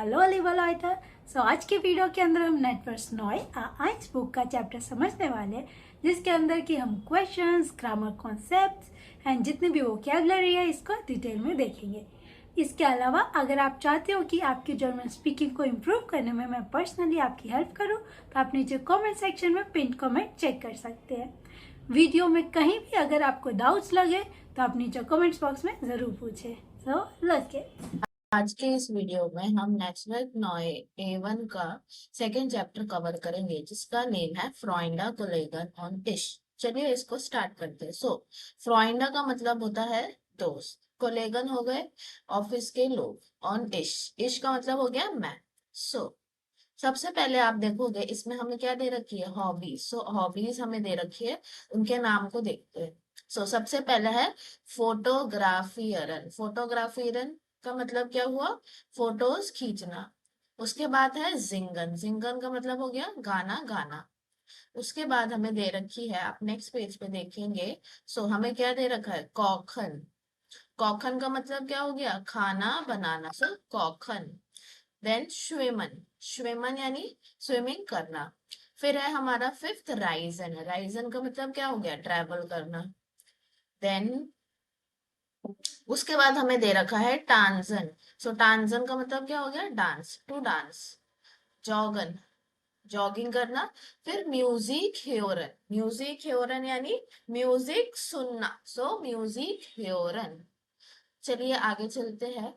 Hallo liebe Leute, आज के video के अंदर हम नेटवर्स नॉय आइंस बुक का चैप्टर समझने वाले हैं, जिसके अंदर की हम क्वेश्चंस, ग्रामर कॉन्सेप्ट्स एंड जितने भी वोकैबुलरी है इसको डिटेल में देखेंगे। इसके अलावा अगर आप चाहते हो कि आपकी जर्मन स्पीकिंग को इम्प्रूव करने में मैं पर्सनली आपकी हेल्प करूं, तो आप नीचे कमेंट सेक्शन में पिन कमेंट चेक कर सकते हैं। वीडियो में कहीं भी अगर आपको डाउट्स लगे तो आप नीचे कमेंट्स बॉक्स में ज़रूर पूछें। So let's get. आज के इस वीडियो में हम नेटवर्क नॉय A1 का सेकेंड चैप्टर कवर करेंगे, जिसका नेम है फ्रॉइंडा कोलेगन ऑन इश। चलिए इसको स्टार्ट करते हैं। फ्रॉइंडा का मतलब होता है दोस्त, कोलेगन हो गए ऑफिस के लोग, ऑन इश, इश का मतलब हो गया मैं। सबसे पहले आप देखोगे इसमें हमें क्या दे रखी है, हॉबीज। हॉबीज हमें दे रखी है, उनके नाम को देखते हैं। सबसे पहले है फोटोग्राफियरन। फोटोग्राफियरन का मतलब क्या हुआ, फोटोज खींचना। उसके बाद है जिंगन। जिंगन का मतलब हो गया गाना गाना। उसके बाद हमें दे रखी है, आप नेक्स्ट पेज पे देखेंगे, हमें क्या दे रखा है, कॉखन। कॉखन का मतलब क्या हो गया, खाना बनाना। कॉखन। देन श्वेमन। श्वेमन यानी स्विमिंग करना। फिर है हमारा फिफ्थ राइजन। राइजन का मतलब क्या हो गया, ट्रैवल करना। देन उसके बाद हमें दे रखा है टांजन। टांजन का मतलब क्या हो गया, डांस, टू डांस। जॉगन, जॉगिंग करना। फिर म्यूजिक हेरोन। म्यूजिक हेरोन यानी म्यूजिक सुनना। Music Heron. चलिए आगे चलते हैं।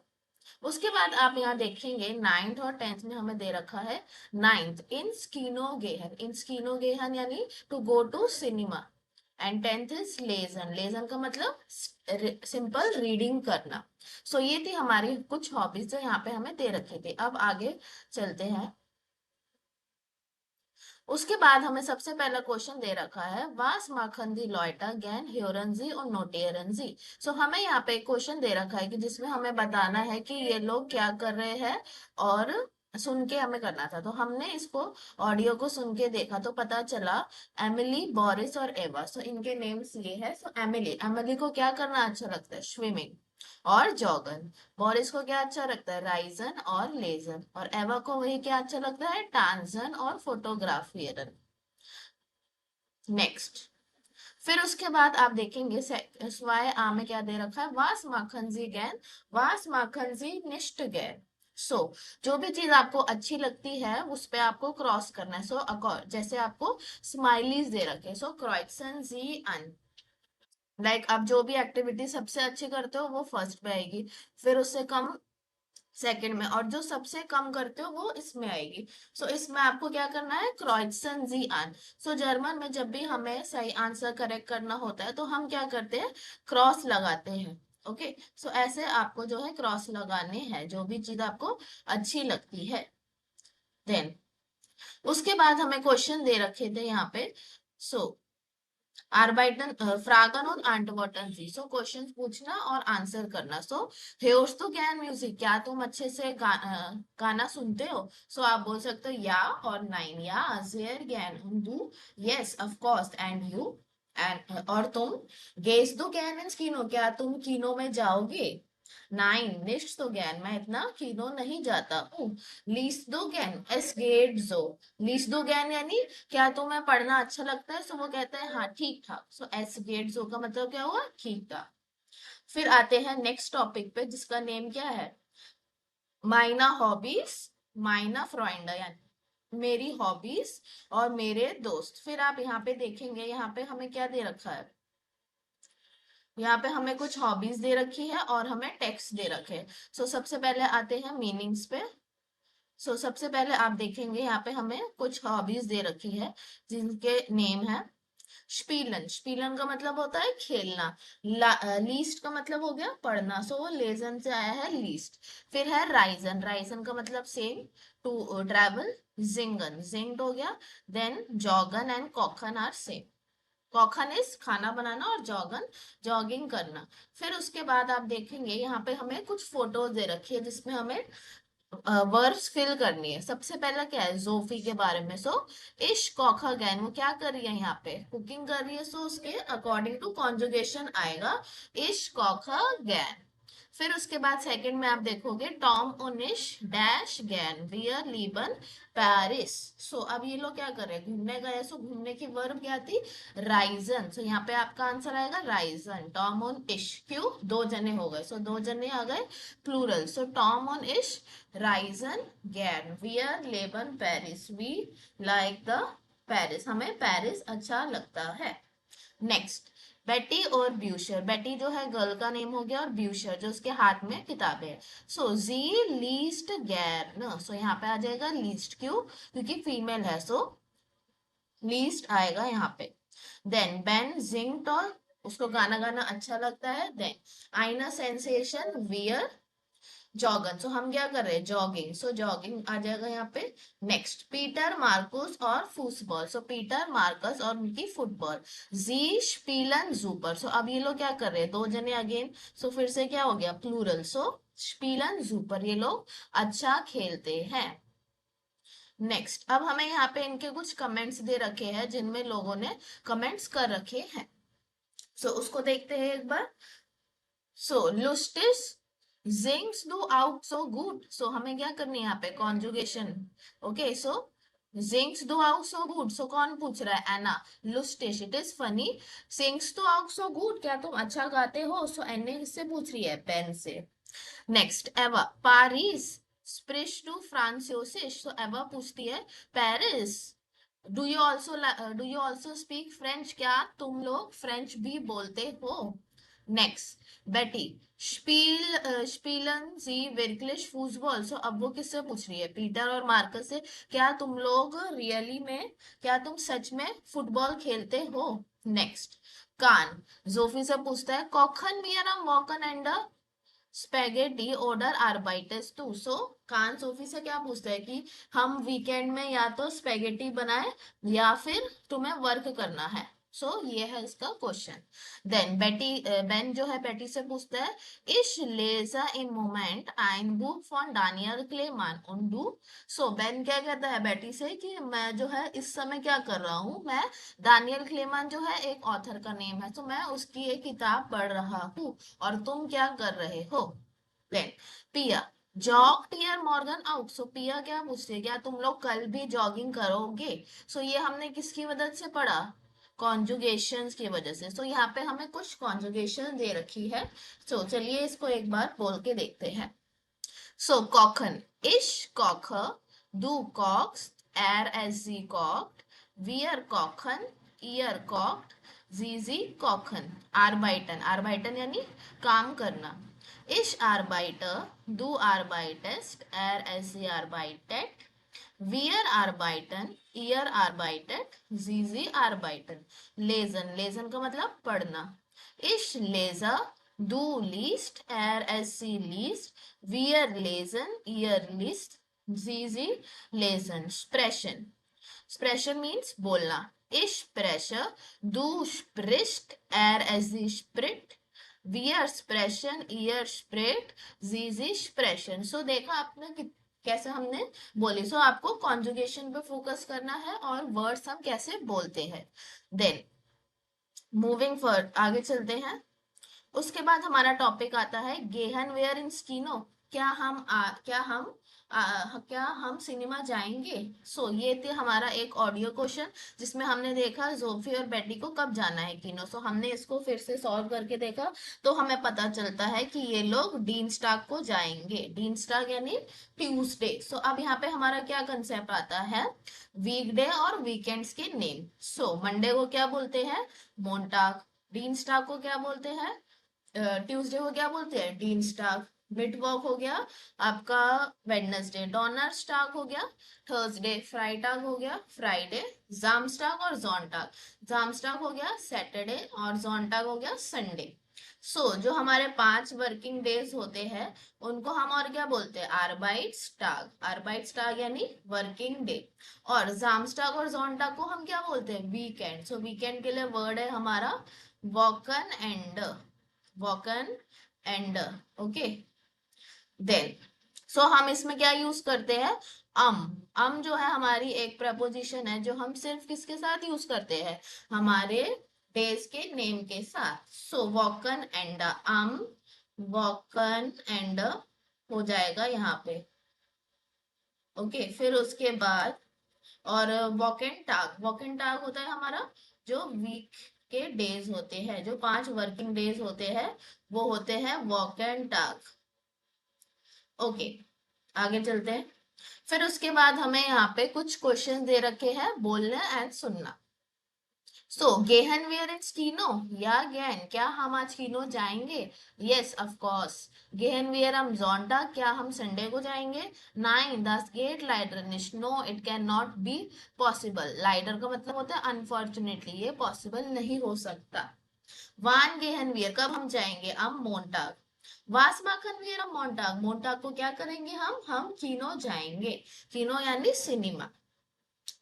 उसके बाद आप यहाँ देखेंगे 9th और 10th में हमें दे रखा है 9th इन स्कीनो गेहन। इन स्कीनो गेहन यानी to go to cinema. And 10th is लेजन। लेजन का मतलब सिंपल रीडिंग करना। ये थी हमारी कुछ हॉबीज जो यहाँ पे हमें दे रखे थे। अब आगे चलते हैं। उसके बाद हमें सबसे पहला क्वेश्चन दे रखा है, वास माखंदी लॉयटा गैन ह्योरनजी और नोटेरनजी। हमें यहाँ पे एक क्वेश्चन दे रखा है कि जिसमें हमें बताना है कि ये लोग क्या कर रहे हैं, और सुन के हमें करना था। तो हमने इसको ऑडियो को सुन के देखा तो पता चला एमिली, बोरिस और एवा। इनके नेम्स ये है। एमिली, एमिली को क्या करना अच्छा लगता है, स्विमिंग और जॉगन। बोरिस को क्या अच्छा लगता है, राइजन और लेजन। और एवा को वही क्या अच्छा लगता है, टांजन और फोटोग्राफियरन। नेक्स्ट, फिर उसके बाद आप देखेंगे स्वाय आ में क्या दे रखा है, वास माखनजी गैन, वास माखनजी निष्ठ गैन। जो भी चीज आपको अच्छी लगती है उस पे आपको क्रॉस करना है। जैसे आपको स्माइलीज दे रखे, क्रॉइसन जी अन। लाइक आप जो भी एक्टिविटी सबसे अच्छी करते हो वो फर्स्ट पे आएगी, फिर उससे कम सेकंड में, और जो सबसे कम करते हो वो इसमें आएगी। इसमें आपको क्या करना है, क्रॉइसन जी आन। जर्मन में जब भी हमें सही आंसर करेक्ट करना होता है तो हम क्या करते हैं, क्रॉस लगाते हैं। ओके, ऐसे आपको जो है क्रॉस लगाने हैं, जो भी चीज आपको अच्छी लगती है। देन उसके बाद हमें क्वेश्चन दे रखे थे यहाँ पे, सो आर्बाइटन फ्रागन और आंटवर्टन जी। क्वेश्चंस पूछना और आंसर करना। हेयर्स तो क्या म्यूजिक, क्या तुम अच्छे से गाना सुनते हो। आप बोल सकते हो या और नाइन, या जेर गैन डू, yes of course, and you, and और तुम। गेस दो गैन इन कीनो, क्या तुम कीनो में जाओगे। नाइन निश्च तो गैन, मैं इतना कीनो नहीं जाता हूँ। लीस दो गैन एस गेट जो। लीस दो गैन यानी क्या तुम्हें पढ़ना अच्छा लगता है। वो कहते हैं हाँ ठीक ठाक। एस गेट जो का मतलब क्या हुआ, ठीक ठाक। फिर आते हैं नेक्स्ट टॉपिक पे, जिसका नेम क्या है, माइना हॉबीज, माइना फ्रॉइंडा, यानी मेरी हॉबीज और मेरे दोस्त। फिर आप यहाँ पे देखेंगे, यहाँ पे हमें क्या दे रखा है, यहाँ पे हमें कुछ हॉबीज दे रखी है और हमें टेक्स्ट दे रखे हैं। सबसे पहले आते हैं मीनिंग्स पे। सबसे पहले आप देखेंगे यहाँ पे हमें कुछ हॉबीज दे रखी है, जिनके नेम है स्पीलन। स्पीलन का मतलब होता है खेलना। लीस्ट का मतलब हो गया पढ़ना, वो लेजन से आया है लीस्ट। फिर है राइजन। राइजन का मतलब सेम, टू ट्रैवल। जिंगन, जिंग्ड हो गया। देन जॉगन एंड कॉखन आर सेम। कॉखन इज खाना बनाना और जॉगन जॉगिंग करना। फिर उसके बाद आप देखेंगे यहाँ पे हमें कुछ फोटोज दे रखी है, जिसमें हमें वर्ब्स फिल करनी है। सबसे पहला क्या है, जोफी के बारे में। इश कॉखा गैन, वो क्या कर रही है, यहाँ पे कुकिंग कर रही है। उसके अकॉर्डिंग टू कॉन्जुगेशन आएगा इश कॉखा गैन। फिर उसके बाद सेकंड में आप देखोगे टॉम ओनिश डैश गैन वियर लीबन पेरिस। सो अब ये लोग क्या कर रहे हैं, घूमने गए। सो घूमने की वर्ब क्या थी, राइजन। सो यहाँ पे आपका आंसर आएगा राइजन। टॉम ऑन इश, क्यों, दो जने हो गए, सो दो जने आ गए प्लूरल। सो टॉम ऑन इश राइजन गैन वियर लेबन Paris, we like the Paris, हमें पेरिस अच्छा लगता है। नेक्स्ट, बेटी और ब्यूशर। बेटी जो है गर्ल का नेम हो गया, और ब्यूशर जो उसके हाथ में किताबें है। सो जी लीस्ट गैर न, सो यहाँ पे आ जाएगा लीस्ट, क्यों, क्योंकि फीमेल है, सो लीस्ट आएगा यहाँ पे। देन बेन जिंग टॉल, उसको गाना गाना अच्छा लगता है। देन आईना सेंसेशन वियर जॉगन, सो हम क्या कर रहे हैं, जॉगिंग, सो जॉगिंग आ जाएगा यहाँ पे। नेक्स्ट, पीटर मार्कुस और फुटबॉल। सो पीटर मार्कस और उनकी फुटबॉल। जी स्पीलन जूपर, सो अब ये लोग क्या कर रहे हैं, दो जने अगेन, सो फिर से क्या हो गया, प्लूरल। सो स्पीलन जूपर, ये लोग अच्छा खेलते हैं। नेक्स्ट, अब हमें यहाँ पे इनके कुछ कमेंट्स दे रखे हैं जिनमें लोगों ने कमेंट्स कर रखे हैं। सो उसको देखते हैं एक बार। सो लुस्टिस जिंग्स डू आउट सो गुड, सो हमें क्या करनी है यहाँ पे, कॉन्जुगेशन। ओके, सो जिंग्स डू आउट सो गुड, सो कौन पूछ रहा है, एना। लुस्टिस, इट इज फनी सिंग्स डू आउट सो गुड, क्या तुम अच्छा गाते हो, सो एने किससे पूछ रही है, पेन से। नेक्स्ट, एवा पारिस स्प्रिश टू फ्रांसियोसिस, सो एवा पूछती है Paris do you also speak French, क्या तुम लोग फ्रेंच भी बोलते हो। नेक्स्ट, बेटी स्पीलन जी वर्कलिश फुटबॉल, सो अब वो किससे पूछ रही है, पीटर और मार्कस से, क्या तुम लोग रियली में, क्या तुम सच में फुटबॉल खेलते हो। नेक्स्ट, कान जोफी से पूछता है कॉखन मियर am वॉकन एंड स्पेगेटी ऑर्डर आर्बाइटस टू, सो कान सोफी से क्या पूछता है कि हम वीकेंड में या तो स्पेगेटी बनाए या फिर तुम्हें वर्क करना है। सो ये है इसका क्वेश्चन। देन बेटी बेन जो है बेटी से पूछता है इश लेजा इन मोमेंट आइन बुक फॉन डानियल क्लेमान उंडू। सो बेन क्या कहता है बेटी से कि मैं जो है इस समय क्या कर रहा हूँ, मैं दानियल क्लेमान जो है एक ऑथर का नेम है, तो मैं उसकी एक किताब पढ़ रहा हूँ, और तुम क्या कर रहे हो। देन पिया जॉग टियर मॉर्गन आउट, सो पिया क्या पूछती है, क्या तुम लोग कल भी जॉगिंग करोगे। सो ये हमने किसकी मदद से पढ़ा, कॉन्जुगेशंस की वजह से। सो यहाँ पे हमें कुछ कॉन्जुगेशन दे रखी है। सो चलिए इसको एक बार बोल के देखते हैं। सो कॉखन इश कॉखर डू कॉक्स एर एस जी कॉक्ड वियर कॉखन ईयर कॉक्ड जीजी कॉखन आर्बाइटन, आर्बाइटन यानी काम करना। इश आर्बाइटर डू आर्बाइटेस्ट एर एस जी आर्बाइटेट वियर आर्बाइटन ईयर आर्बाइटेट जीजी आर्बाइटन। लेजन, लेजन का मतलब पढ़ना। इश लेजर डू लीस्ट एर एस सी लीस्ट वियर लेजन ईयर लिस्ट जीजी लेजन। स्प्रेशन, स्प्रेशन मीन्स बोलना। इश प्रेशर डू स्प्रिस्ट एर एस जी स्प्रिट वियर स्प्रेशन ईयर स्प्रिट जीजी स्प्रेशन। सो देखा आपने कैसे हमने बोली। सो आपको कॉन्जुगेशन पे फोकस करना है और वर्ड्स हम कैसे बोलते हैं। देन मूविंग फॉर आगे चलते हैं। उसके बाद हमारा टॉपिक आता है गेहन वेयर इन स्कीनो, क्या हम सिनेमा जाएंगे। सो ये थे हमारा एक ऑडियो क्वेश्चन जिसमें हमने देखा जोफी और बेटी को कब जाना है किनो। सो हमने इसको फिर से सॉल्व करके देखा, तो हमें पता चलता है कि ये लोग डीन स्टाक को जाएंगे, डीन स्टाक यानी ट्यूसडे। सो अब यहाँ पे हमारा क्या कंसेप्ट आता है, वीकडे और वीकेंड्स के नेम। सो मंडे को क्या बोलते हैं, मोंटाक। डीन स्टाक को क्या बोलते हैं, ट्यूसडे को क्या बोलते हैं, डीन स्टाक। मिड वॉक हो गया आपका वेडनेसडे, डॉनर स्टाक हो गया थर्सडे, फ्राइटाग हो गया फ्राइडे, जामस्टाक और जॉनटाक, जामस्टाक हो गया सैटरडे और जॉनटाक हो गया संडे। सो जो हमारे 5 वर्किंग डेज होते हैं उनको हम और क्या बोलते हैं, आर्बाइट स्टाक, आर्बाइट स्टाक यानी वर्किंग डे। और जामस्टाक और जॉनटाक को हम क्या बोलते हैं, वीकेंड। सो वीकेंड के लिए वर्ड है हमारा वॉकन एंड, वॉकन एंड। ओके, देन सो हम इसमें क्या यूज करते हैं, अम जो है हमारी एक प्रपोजिशन है जो हम सिर्फ किसके साथ यूज करते हैं, हमारे डेज के नेम के साथ। सो वॉकन एंड वॉकन एंड हो जाएगा यहाँ पे। ओके, फिर उसके बाद और वॉक एंड टाग होता है हमारा जो वीक के डेज होते हैं, जो 5 वर्किंग डेज होते हैं वो होते हैं वॉक एंड टाग। ओके, आगे चलते हैं। फिर उसके बाद हमें यहाँ पे कुछ क्वेश्चन दे रखे हैं, बोलना एंड सुनना। सो गेहन वेयर इन स्कीनो, या गेहन क्या हम आज कीनो जाएंगे? Yes of course. गेहन वेयर हम जोंटा, क्या हम संडे को जाएंगे? नाइन दस गेट लाइडर निश, no it can not be possible. लाइडर का मतलब होता है अनफॉर्चुनेटली, ये पॉसिबल नहीं हो सकता। वान गेहन वियर कब हम जाएंगे? हम मोन्टाग। वास माखन वियर हम मोन्टाग, मोन्टाग को क्या करेंगे? हम कीनो जाएंगे। कीनो यानी सिनेमा।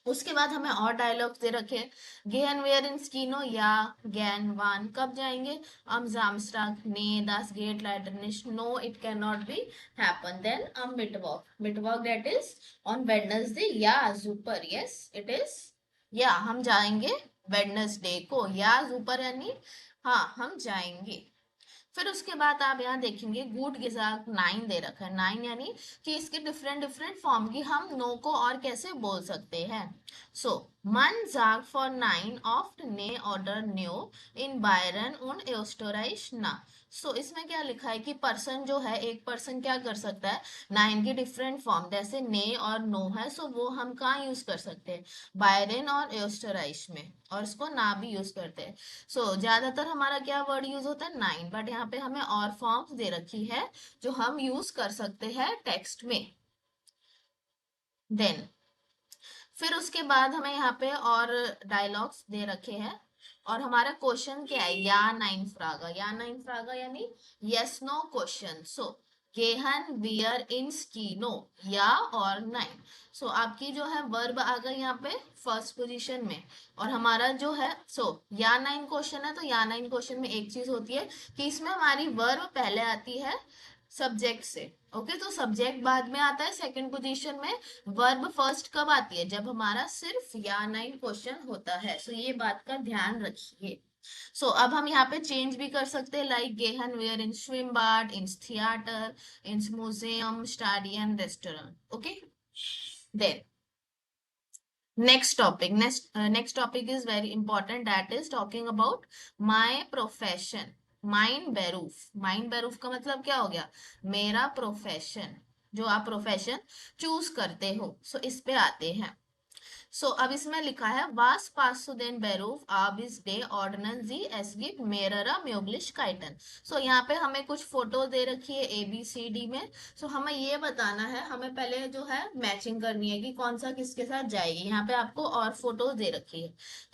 उसके बाद हमें और डायलॉग्स दे रखे हैं। गेहन वेयर इन स्कीनो, या गैन वान कब जाएंगे? am Samstag, nee, das geht leider nicht, no it cannot be happen. Then am Mittwoch that is on Wednesday, या super, yes it is, या हम जाएंगे वेडनेसडे को, या सुपर यानी हाँ हम जाएंगे। फिर उसके बाद आप यहाँ देखेंगे गुड के साथ 9 दे रखा है। 9 यानी कि इसके डिफरेंट डिफरेंट फॉर्म की हम नो को और कैसे बोल सकते हैं। सो मन जाग फॉर 9 ऑफ्ट ने ऑर्डर न्यू इन बायरन उन एस्टोराइश ना। सो इसमें क्या लिखा है कि पर्सन जो है, एक पर्सन क्या कर सकता है? 9 की डिफरेंट फॉर्म जैसे ने और नो है, सो वो हम कहाँ यूज कर सकते हैं? बायरन और एस्टोराइश में, और इसको ना भी यूज करते हैं। सो ज्यादातर हमारा क्या वर्ड यूज होता है? 9, बट यहाँ पे हमें और फॉर्म्स दे रखी है जो हम यूज कर सकते हैं टेक्स्ट में। देन फिर उसके बाद हमें यहाँ पे और डायलॉग्स दे रखे हैं, और हमारा क्वेश्चन क्या है? या नाइन फ्रागा, या नाइन फ्रागा यानी यस नो क्वेश्चन। सो गेहन वियर इन स्कीनो, या और नाइन। सो आपकी जो है वर्ब आ गई यहाँ पे फर्स्ट पोजीशन में, और हमारा जो है या नाइन क्वेश्चन है, तो या नाइन क्वेश्चन में एक चीज होती है कि इसमें हमारी वर्ब पहले आती है सब्जेक्ट से। ओके, तो सब्जेक्ट बाद में आता है सेकंड पोजीशन में। वर्ब फर्स्ट कब आती है? जब हमारा सिर्फ या नाइन क्वेश्चन होता है। सो ये बात का ध्यान रखिए। अब हम यहाँ पे चेंज भी कर सकते हैं, लाइक गेहन वेयर इन स्विम बार्ड, इन थिएटर, इन म्यूजियम, study and restaurant. Okay, then next topic is very important, that is talking about my profession. माइन बेरूफ का मतलब क्या हो गया? मेरा प्रोफेशन, जो आप प्रोफेशन चूज करते हो। इस पे आते हैं। अब इसमें लिखा है वास पासुदेन बेरूफ आबिस डे ऑर्डिनेंस जी एसगी मेररा म्योग्लिश काइटन। यहाँ पे हमें कुछ फोटो दे रखी है ए बी सी डी में। हमें ये बताना है, हमें पहले जो है मैचिंग करनी है कि कौन सा किसके साथ जाएगी। यहाँ पे आपको और फोटोज दे रखी है,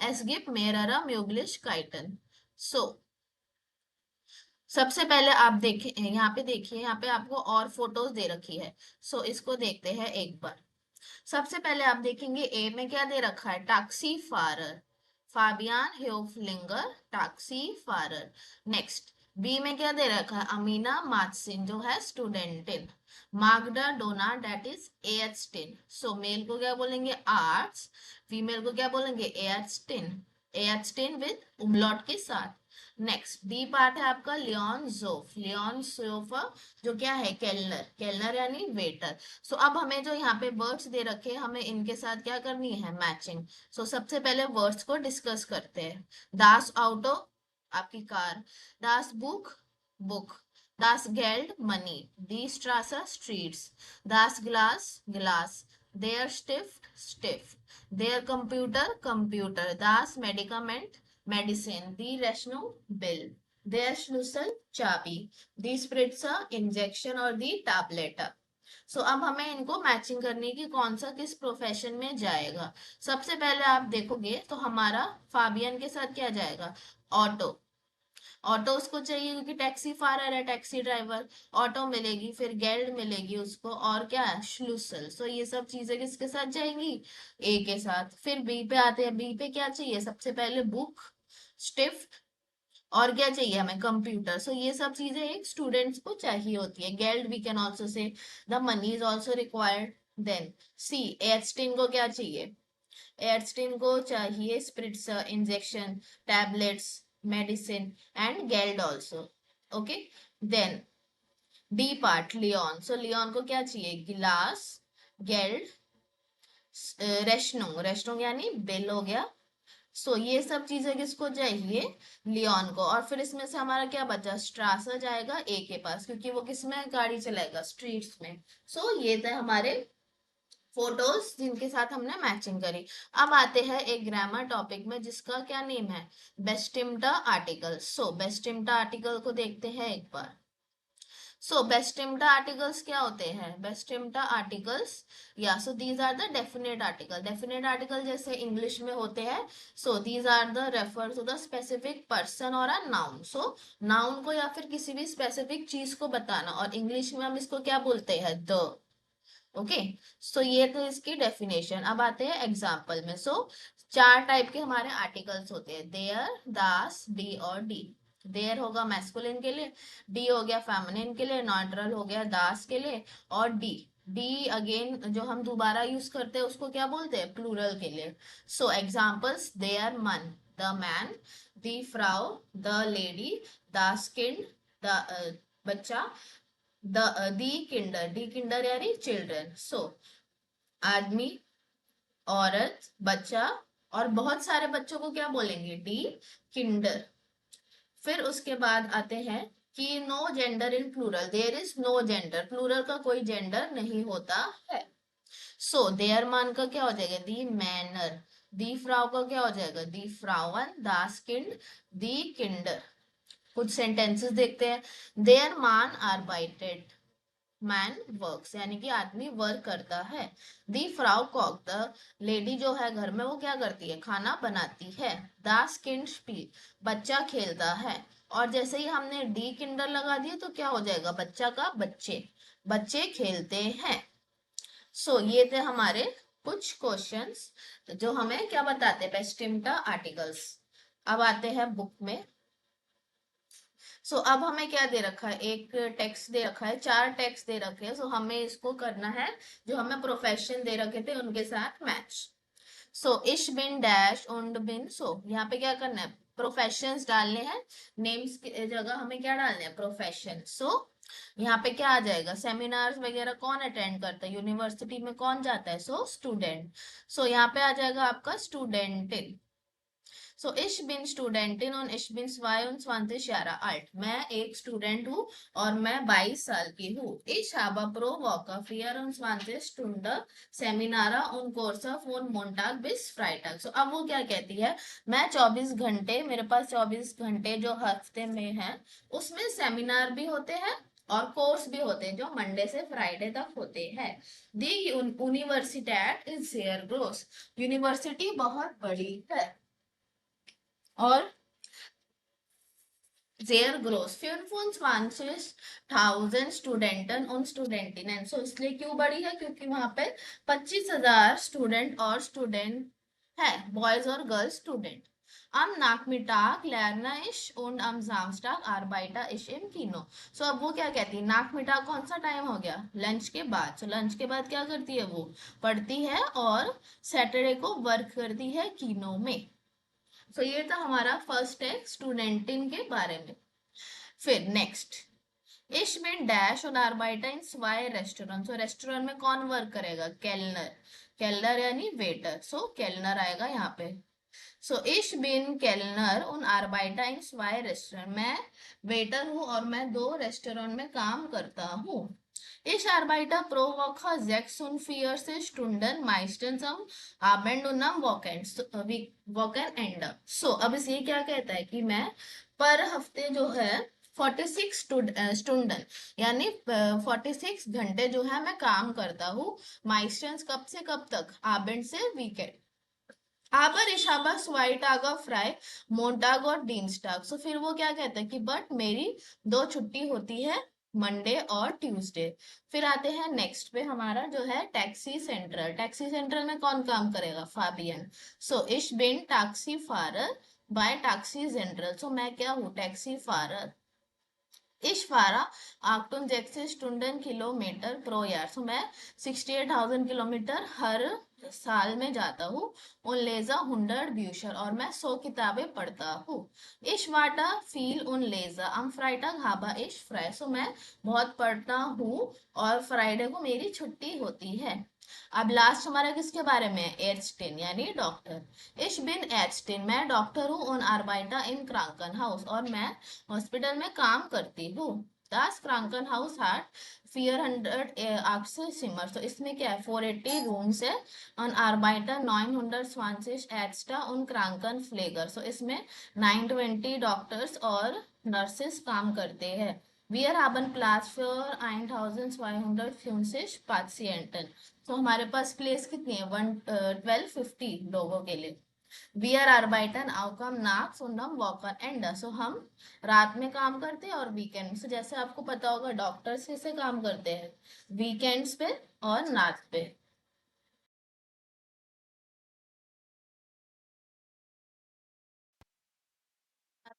एसगिप मेररा म्योग्लिश काइटन। सो सबसे पहले आप देखें, यहाँ पे देखिए, यहाँ पे आपको और फोटोज दे रखी है। इसको देखते हैं एक बार। सबसे पहले आप देखेंगे ए में क्या दे रखा है? टैक्सी फारर, फाबियान हेफलिंगर, टैक्सी फारर। नेक्स्ट बी में क्या दे रखा है? अमीना मात्सिन, जो है स्टूडेंटिन। मागडा डोना, डेट इज एएचटिन। मेल को क्या बोलेंगे? आर्ट्स। फीमेल को क्या बोलेंगे? एएचटिन, एएचटिन विद उमलॉट के साथ। नेक्स्ट डी पार्ट है आपका लियोन जोफ, लियोन सोफा, जो क्या है? केलनर, केलनर यानी वेटर। अब हमें जो यहाँ पे वर्ड्स दे रखे हैं, हमें इनके साथ क्या करनी है? मैचिंग। सबसे पहले वर्ड्स को डिस्कस करते हैं। दास ऑटो, आपकी कार। दास बुक, बुक। दास गेल्ड, मनी। दी स्ट्रासा, स्ट्रीट्स। दास ग्लास, ग्लास। देयर स्टिफ्ट, स्टिफ। देयर कंप्यूटर, कंप्यूटर। दास मेडिकामेंट, medicine, the rational bill, their schlüssel, चाबी, the spritzer, इंजेक्शन, और the tablet। अब हमें इनको मैचिंग करनी की कौन सा किस प्रोफेशन में जाएगा। सबसे पहले आप देखोगे तो हमारा फाबियन के साथ क्या जाएगा? ऑटो, ऑटो उसको चाहिए क्योंकि टैक्सी फारर है, टैक्सी ड्राइवर। ऑटो मिलेगी, फिर गेल्ड मिलेगी उसको, और क्या है? श्लूसल। ये सब चीजें किसके साथ जाएंगी? ए के साथ। फिर बी पे आते हैं, बी पे क्या चाहिए? सबसे पहले बुक, स्टिफ्ट, और क्या चाहिए हमें? कंप्यूटर। ये सब चीजें एक स्टूडेंट्स को चाहिए होती है। गेल्ड we can also say the money is also required. Then सी एयरस्टीन को क्या चाहिए? एयरस्टीन को चाहिए स्प्रिट्स, इंजेक्शन, टैबलेट्स, मेडिसिन, एंड गेल्ड ऑल्सो। ओके, देन डी पार्ट लियोन, सो लियोन को क्या चाहिए, गिलास, गेल्ड, रेशनो, रेशनो यानी बिल हो गया। सो ये सब चीजें किसको चाहिए, लियोन को। और फिर इसमें से हमारा क्या बचा, स्ट्रासर जाएगा ए के पास, क्योंकि वो किसमें गाड़ी चलाएगा, स्ट्रीट्स में। सो ये थे हमारे फोटोज जिनके साथ हमने मैचिंग करी। अब आते हैं एक ग्रामर टॉपिक में जिसका क्या नेम है, बेस्टिम्टा आर्टिकल। सो बेस्टिम्टा आर्टिकल को देखते हैं एक बार। सो बेस्टिम्टा आर्टिकल्स क्या होते हैं, बेस्टिम्टा आर्टिकल्स, या so these are the definite article. Definite article जैसे इंग्लिश में होते हैं, so these are the refer to the specific person और अ नाउन। सो नाउन को या फिर किसी भी स्पेसिफिक चीज को बताना, और इंग्लिश में हम इसको क्या बोलते हैं, द। ओके, सो ये तो इसकी डेफिनेशन। अब आते हैं एग्जाम्पल में। सो चार टाइप के हमारे आर्टिकल्स होते हैं, देयर, दास, डी और डी। देयर होगा मैस्कुलिन के लिए, डी हो गया फेमिनिन के लिए, न्यूट्रल हो गया दास के लिए, और डी, डी अगेन जो हम दोबारा यूज करते हैं उसको क्या बोलते हैं, प्लूरल के लिए। सो एग्जाम्पल्स, देयर मन, the man, the Frau, the lady, the skin, the बच्चा, दी किंडर, डी किंडर यानी चिल्ड्रन। सो आदमी, औरत, बच्चा, और बहुत सारे बच्चों को क्या बोलेंगे, डी किंडर। फिर उसके बाद आते हैं कि no gender in plural, there is no gender, plural का कोई जेंडर नहीं होता है। सो देयर मान का क्या हो जाएगा, दी मैनर, दी फ्राउ का क्या हो जाएगा, दी फ्रावन, दास किंड, दी किंडर। कुछ सेंटेंसेस देखते हैं, देयर मान आर्बाइटेड, मैन वर्क्स यानी कि आदमी वर्क करता है। दी फ्राउ कॉक, द लेडी जो है घर में वो क्या करती है, खाना बनाती है। दास किंड स्पील, बच्चा खेलता है। और जैसे ही हमने डी किंडर लगा दिया तो क्या हो जाएगा, बच्चा का बच्चे, बच्चे खेलते हैं। सो ये थे हमारे कुछ क्वेश्चंस जो हमें क्या बताते हैं, पेस्टिम्टा आर्टिकल्स। अब आते हैं बुक में। अब हमें क्या दे रखा है, एक टेक्स्ट दे रखा है, चार टेक्स्ट दे रखे हैं। हमें इसको करना है, जो हमें प्रोफेशन दे रखे थे उनके साथ मैच। इश बिन डैश उंड बिन, यहाँ पे क्या करना है, प्रोफेशंस डालने हैं, नेम्स की जगह हमें क्या डालना है, प्रोफेशन। यहाँ पे क्या आ जाएगा, सेमिनार्स वगैरह कौन अटेंड करता है, यूनिवर्सिटी में कौन जाता है, स्टूडेंट। यहाँ पे आ जाएगा आपका स्टूडेंटिन। ich bin Studentin und ich bin 22 Jahre alt. मैं एक स्टूडेंट हूँ और मैं 22 साल की हूँ। Ich habe pro Woche 24 Stunden Seminare und Kurse von Montag bis Freitag. अब वो क्या कहती है, मैं 24 घंटे, मेरे पास 24 घंटे जो हफ्ते में है उसमें सेमिनार भी होते हैं और कोर्स भी होते हैं जो मंडे से फ्राइडे तक होते हैं। दी यूनिवर्सिटैट इज शेयर ग्रोस, यूनिवर्सिटी बहुत बड़ी है और sehr groß 25.000 Studenten und Studentinnen। इसलिए क्यों बड़ी है, क्योंकि वहां पे 25,000 स्टूडेंट और स्टूडेंट है, बॉयज और girls student. Am Nachmittag lerne ich und am Samstag arbeite ich im Kino। अब वो क्या कहती है, नाकमिटा कौन सा टाइम हो गया, लंच के बाद। लंच के बाद क्या करती है, वो पढ़ती है और सैटरडे को वर्क करती है कीनो में। ये था हमारा फर्स्ट है स्टूडेंटिन के बारे में। फिर नेक्स्ट, Ich bin डैश और arbeiter in zwei Restaurants। Restaurant में कौन वर्क करेगा, केलनर, केलनर यानी वेटर। केलनर आएगा यहाँ पे। Ich bin Kellner und arbeite in zwei Restaurants। मैं वेटर हूँ और मैं 2 रेस्टोरेंट में काम करता हूँ। Ich arbeite pro Woche 46 Stunden, meistens am Abend und am Wochenende। अब इस ये क्या कहता है कि मैं पर हफ्ते जो है 46 स्टूडेंट यानी 46 घंटे जो है मैं काम करता हूँ। माइस्टेंस कब से कब तक, आबेंड से weekend. Aber ich habe 2 Tage frei, मोंटाग और डीनस्टाग। फिर वो क्या कहता है कि बट मेरी 2 छुट्टी होती है, मंडे और ट्यूसडे। फिर आते हैं नेक्स्ट पे हमारा जो है टैक्सी सेंट्रल। टैक्सी सेंट्रल में कौन काम करेगा, फाबियन। ich bin टैक्सी फारर बाय टैक्सी सेंट्रल। मैं क्या हूँ, टैक्सी फारर। Ich fahre 68 Stunden Kilometer pro Jahr. So मैं 68,000 किलोमीटर हर साल में जाता हूँ. Und lese 100 Bücher और मैं 100 किताबें पढ़ता हूँ. Ich warte viel und lese. Am Freitag habe ich frei. So मैं बहुत पढ़ता हूँ और फ्राइडे को मेरी छुट्टी होती है. अब लास्ट हमारा किसके बारे में? एर्स्टिन यानी डॉक्टर. Ich bin Ärztin. मैं डॉक्टर हूँ. Und arbeite im Krankenhaus और मैं हॉस्पिटल में काम करती हूँ. Das Krankenhaus hat 480 Zimmer. तो इसमें क्या है? 480 रूम्स है. Und arbeite 920 Ärzte und Krankenpfleger. So इसमें 920 डॉक्टर्स और नर्सेस काम करते हैं. Wir haben Platz für 1250 Patienten. तो हमारे पास प्लेस कितनी है? 1250 लोगों के लिए. Wir arbeiten auch am Nachts und am Wochenende. सो हम रात में काम करते हैं और वीकेंड से. जैसे आपको पता होगा डॉक्टर्स कैसे काम करते हैं, वीकेंड्स पे और रात पे.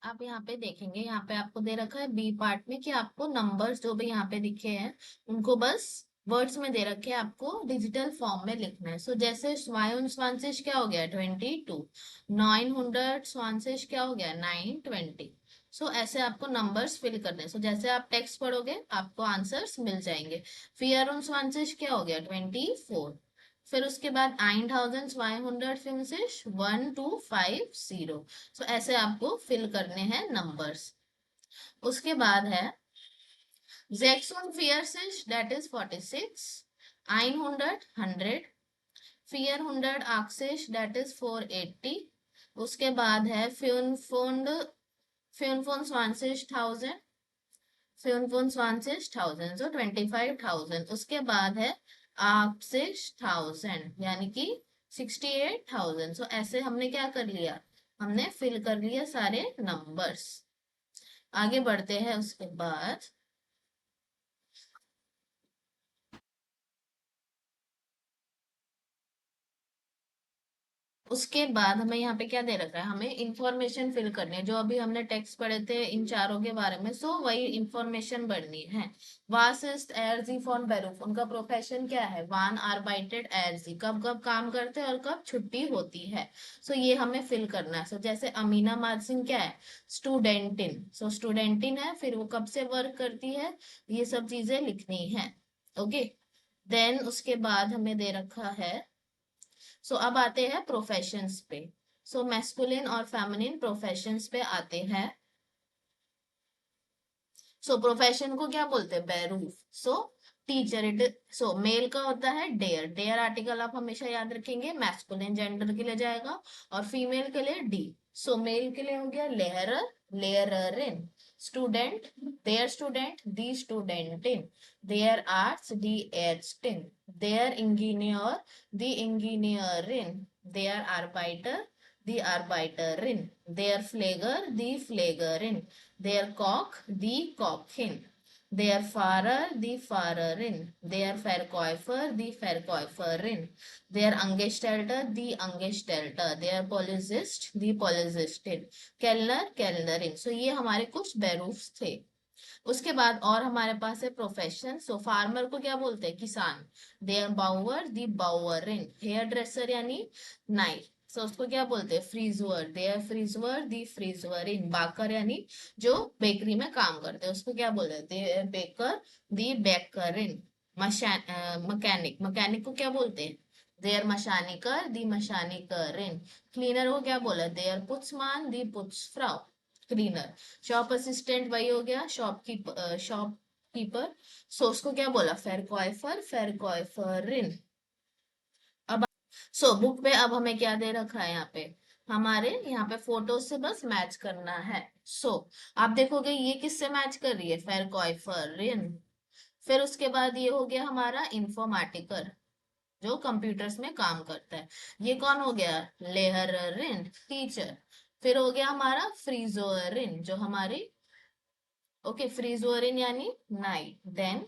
आप यहाँ पे देखेंगे, यहाँ पे आपको दे रखा है बी पार्ट में कि आपको नंबर्स जो भी यहाँ पे दिखे हैं उनको बस वर्ड्स में दे रखे हैं, आपको डिजिटल फॉर्म में लिखना है. सो जैसे 22 क्या हो गया? 22. 920 क्या हो गया? 920. सो ऐसे आपको नंबर्स फिल करने हैं. सो जैसे आप टेक्स्ट पढ़ोगे आपको आंसर्स मिल जाएंगे. 24 क्या हो गया? 24. फिर उसके बाद 1250 सो ऐसे आपको फिल करने हैं नंबर्स. उसके बाद है 46 दैट इज 46. 100 480 that is 480. उसके बाद है 25,000 25,000 सो 25,000. उसके बाद है 68,000 यानी कि 68,000. सो ऐसे हमने क्या कर लिया? हमने फिल कर लिया सारे नंबर्स. आगे बढ़ते हैं. उसके बाद हमें यहाँ पे क्या दे रखा है? हमें इंफॉर्मेशन फिल करनी है जो अभी हमने टेक्स्ट पढ़े थे इन चारों के बारे में. सो वही इंफॉर्मेशन भरनी है. वास इस्ट एयरजी फॉन बेरूफ. उनका प्रोफेशन क्या है? वान आर्बाइटेड एयरजी. कब कब काम करते हैं और कब छुट्टी होती है. सो ये हमें फिल करना है. सो जैसे अमीना मार्सिन क्या है? स्टूडेंटिन. सो स्टूडेंटिन है, फिर वो कब से वर्क करती है, ये सब चीजें लिखनी है. ओके. देन उसके बाद हमें दे रखा है. सो अब आते हैं प्रोफेशंस पे. सो मैस्कुलिन और फेमिनिन प्रोफेशंस पे आते हैं. सो प्रोफेशन को क्या बोलते हैं? बेरूफ. सो टीचर इट. सो मेल का होता है डेयर. डेयर आर्टिकल आप हमेशा याद रखेंगे, मैस्कुलिन जेंडर के लिए जाएगा और फीमेल के लिए डी. सो मेल के लिए हो गया लेहरर, लेयररिन. स्टूडेंट, देयर स्टूडेंट, दी स्टूडेंटिन. देयर आर्ट्स, दी एर्स्टिन. देयर इंजीनियर, दी इंजीनियरिन. देयर आर्बाइटर, दी आर्बाइटरिन. देयर फ्लेगर, दी फ्लेगरिन. Their cock, the cockin. Their fahrer, the fahrerin. Their Verkäufer, the Verkäuferin. Their Angestellter, the Angestellter. Their Polizist, the Polizistin. Kellner, Kellnerin. So ये हमारे कुछ बेरूफ्स थे. उसके बाद और हमारे पास है प्रोफेशन. सो फार्मर को क्या बोलते हैं? किसान. देयर बाउअर, दी बाउअरिन. हेयर ड्रेसर यानी नाई. सो उसको क्या बोलते हैं? फ्रीजुअर. देयर फ्रीजुअर, दी फ्रीजुअरिन. बाकर यानी जो बेकरी में काम करते हैं उसको क्या बोलते हैं? देयर बेकर, दी बेकरिन. मैकेनिक. मैकेनिक को क्या बोलते हैं? There मशानिकर, the मशानिकरिन. क्लीनर को क्या बोला? देयर पुट्समान, दी पुट्सफ्राउ. क्लीनर. शॉप असिस्टेंट वही हो गया, शॉपकीपर. सो उसको क्या बोला? फेरकॉइफर, फेरकॉइफरिन. अब सो बुक पे अब हमें क्या दे रखा है? यहाँ पे हमारे यहाँ पे फोटो से बस मैच करना है. सो आप देखोगे ये किससे मैच कर रही है? फेरकॉइफरिन. फिर उसके बाद ये हो गया हमारा इंफॉर्मेटिकर जो कंप्यूटर्स में काम करता है. ये कौन हो गया? लेहरिन, टीचर. फिर हो गया हमारा फ्रीजोरिन जो हमारी फ्रीजोरिन यानी नाइट. देन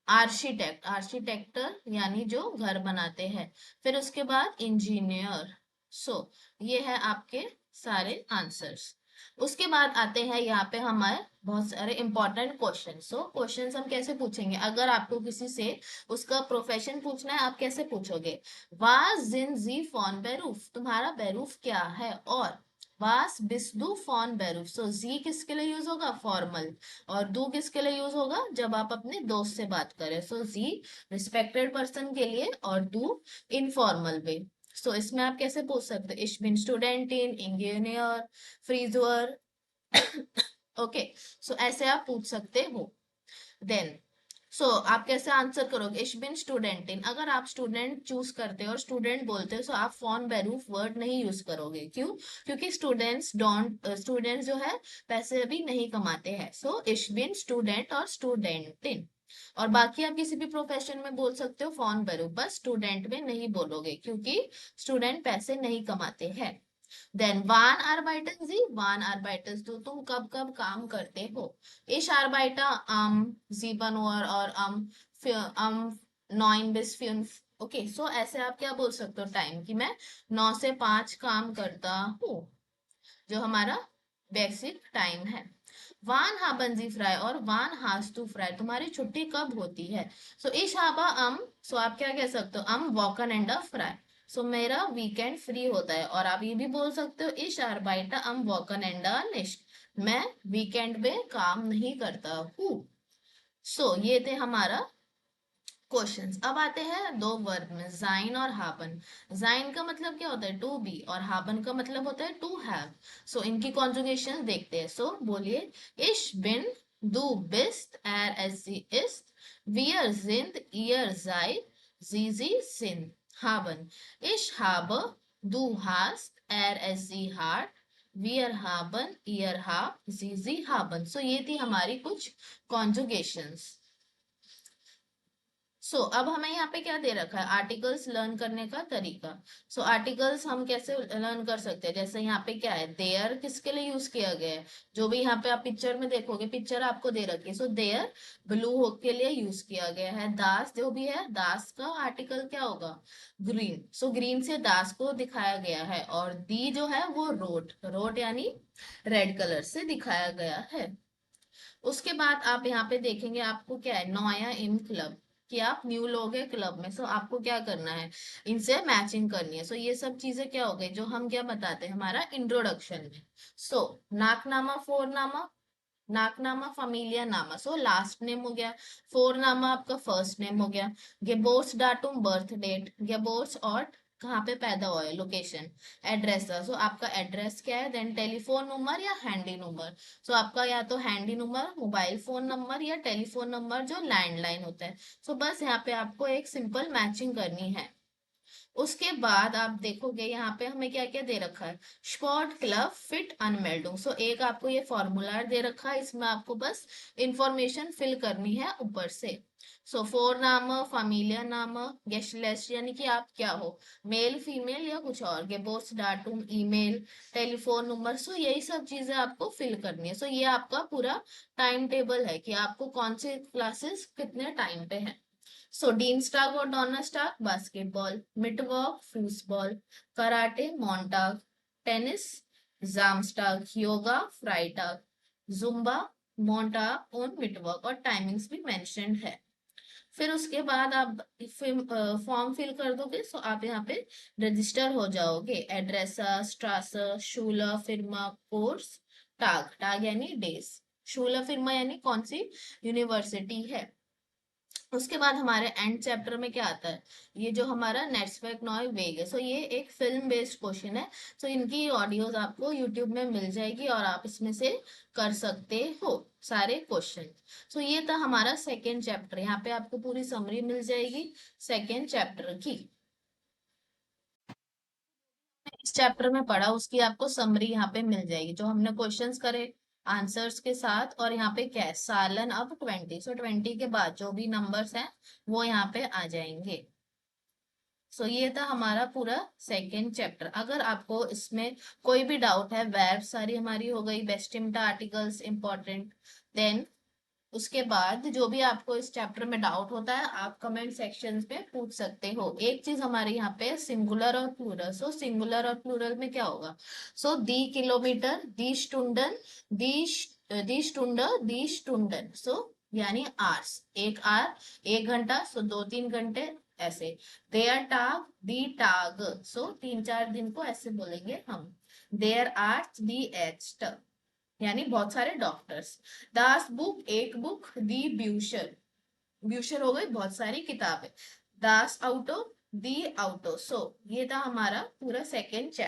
आर्किटेक्ट, आर्किटेक्टर यानी जो घर बनाते हैं. फिर उसके बाद इंजीनियर. सो ये है आपके सारे आंसर्स. उसके बाद आते हैं यहाँ पे हमारे बहुत सारे इंपॉर्टेंट क्वेश्चन। सो क्वेश्चंस हम कैसे पूछेंगे, अगर आपको किसी से उसका प्रोफेशन पूछना है, आप कैसे पूछोगे? वास जिन जी फॉन बेरूफ, तुम्हारा बेरूफ क्या है? और वास बिस दू फॉन बेरूफ, सो जी किसके लिए यूज होगा? फॉर्मल। और दू किसके लिए यूज होगा? जब आप अपने दोस्त से बात करें। सो जी रिस्पेक्टेड पर्सन के लिए और दू इनफॉर्मल वे। सो इसमें आप कैसे पूछ सकते हो? इश बिन स्टूडेंटिन, इंजीनियर, फ्रीजर। ओके, सो ऐसे आप पूछ सकते हो। देन आप कैसे आंसर करोगे? इश बिन स्टूडेंटिन, अगर आप स्टूडेंट चूज करते हो और स्टूडेंट बोलते हो, आप फॉन बेरूफ वर्ड नहीं यूज करोगे। क्यों? क्योंकि स्टूडेंट्स जो है पैसे अभी नहीं कमाते हैं। सो इश बिन स्टूडेंट और स्टूडेंटिन। और बाकी आप किसी भी प्रोफेशन में बोल सकते हो फॉन बेरूफ, बस स्टूडेंट में नहीं बोलोगे क्योंकि स्टूडेंट पैसे नहीं कमाते हैं। देन वान आर्बाइटन जी, वान आर्बाइटस तो तुम कब कब काम करते हो? इश आर्बाइटा जीवन और अम 9 bis 5। ओके, सो ऐसे आप क्या बोल सकते हो टाइम की? मैं 9 से 5 काम करता हूँ, जो हमारा बेसिक टाइम है। वान haben Sie फ्राई और वान hast du फ्राई, तुम्हारी छुट्टी कब होती है? सो इश हाबा सो आप क्या कह सकते हो? वॉकन एंड फ्राई, सो मेरा वीकेंड फ्री होता है। और आप ये भी बोल सकते हो इश आर्बाइटा वॉकन एंड निश्ट, मैं वीकेंड पे काम नहीं करता हूँ। ये थे हमारा क्वेश्चंस। अब आते हैं दो वर्ब में, जाइन और हाबन। जाइन का मतलब क्या होता है? टू बी, और हाबन का मतलब होता है टू हैव। इनकी कॉन्जुगेशन देखते हैं। बोलिए, इश बिन du bist ist, wir sind, ihr seid, sie sind, haben, ich habe, du hast, sie hat, wir haben, ihr habt, sie haben। ये थी हमारी कुछ कॉन्जुगेशंस। अब हमें यहाँ पे क्या दे रखा है? आर्टिकल्स लर्न करने का तरीका। आर्टिकल्स हम कैसे लर्न कर सकते हैं? जैसे यहाँ पे क्या है, देयर किसके लिए यूज किया गया है? जो भी यहाँ पे आप पिक्चर में देखोगे, पिक्चर आपको दे रखी है। देयर ब्लू के लिए यूज किया गया है। दास जो भी है, दास का आर्टिकल क्या होगा? ग्रीन। ग्रीन से दास को दिखाया गया है। और दी जो है वो रोट, रोट यानी रेड कलर से दिखाया गया है। उसके बाद आप यहाँ पे देखेंगे, आपको क्या है? नोया इन क्लब, कि आप न्यू लोग हैं क्लब में। आपको क्या करना है? इनसे मैचिंग करनी है। ये सब चीजें क्या हो गई, जो हम क्या बताते हैं हमारा इंट्रोडक्शन में। नाकनामा, फोरनामा, नाकनामा फैमिलिया नामा, लास्ट नेम हो गया। फोरनामा आपका फर्स्ट नेम हो गया। गेबोर्स डाटुम बर्थ डेट, गेबोर्स और कहाँ पे पैदा हुआ है, लोकेशन। एड्रेस, आपका एड्रेस क्या है? देन टेलीफोन नंबर या हैंडी नंबर। आपका या तो handy number mobile phone number या टेलीफोन नंबर जो लैंडलाइन होता है। बस यहाँ पे आपको एक सिंपल मैचिंग करनी है। उसके बाद आप देखोगे यहाँ पे हमें क्या क्या दे रखा है? स्पॉट क्लब फिट अनमेल्डुंग। एक आपको ये फॉर्मूला दे रखा है, इसमें आपको बस इंफॉर्मेशन फिल करनी है ऊपर से। फोर नाम, फैमिलिया नाम, गेस्टलेस यानी कि आप क्या हो, मेल फीमेल या कुछ और, गेबोर्स डाटूम ईमेल, टेलीफोन नंबर। यही सब चीजें आपको फिल करनी है। ये आपका पूरा टाइम टेबल है कि आपको कौन से क्लासेस कितने टाइम पे है। Dienstag और Donnerstag बास्केटबॉल, मिटवर्क फूसबॉल, कराटे मॉन्टाग, टेनिस जामस्टाग, योगा फ्राइटाग, जुम्बा मोंटाग और मिटवर्क, और टाइमिंग्स भी मेंशन्ड है। फिर उसके बाद आप फॉर्म फिल कर दोगे। आप यहाँ पे रजिस्टर हो जाओगे। एड्रेस, स्ट्रास, शूला फिर्मा, कोर्स, टाग, टाग यानी डेज, शूला फिर्मा यानी कौन सी यूनिवर्सिटी है। उसके बाद हमारे एंड चैप्टर में क्या आता है? ये जो हमारा नेट्सपेक नॉय वेग है। ये एक फिल्म बेस्ड क्वेश्चन है। इनकी ऑडियोज आपको यूट्यूब में मिल जाएगी और आप इसमें से कर सकते हो सारे क्वेश्चन। ये था हमारा सेकेंड चैप्टर। यहाँ पे आपको पूरी समरी मिल जाएगी सेकेंड चैप्टर की। इस चैप्टर में पढ़ा उसकी आपको समरी यहाँ पे मिल जाएगी, जो हमने क्वेश्चंस करे आंसर्स के साथ। और यहाँ पे क्या है? सालन अब 20, 20 के बाद जो भी नंबर्स हैं वो यहाँ पे आ जाएंगे। ये था हमारा पूरा सेकेंड चैप्टर। अगर आपको इसमें कोई भी डाउट है, वर्ब सारी हमारी हो गई, बेस्ट आर्टिकल्स इंपॉर्टेंट। देन उसके बाद जो भी आपको इस चैप्टर में डाउट होता है आप कमेंट सेक्शंस में पूछ सकते हो। एक चीज हमारे यहाँ पे सिंगुलर और प्लूरल। सो सिंगुलर और प्लूरल में क्या होगा? सो दी किलोमीटर, दी स्टूंडन, दी स्टूंडर, दी स्टूंडन। सो यानी आर्स, एक आर, एक घंटा, सो 2-3 घंटे ऐसे। देयर टाग, दी टाग। सो 3-4 दिन को ऐसे बोलेंगे हम। देयर आर्ट, दी एस्ट, यानी बहुत सारे डॉक्टर्स। दास बुक, एक बुक, दी ब्यूशर, ब्यूशर हो गई बहुत सारी किताबें। दास आउटो, दी आउटो। सो ये था हमारा पूरा सेकेंड चैप्टर।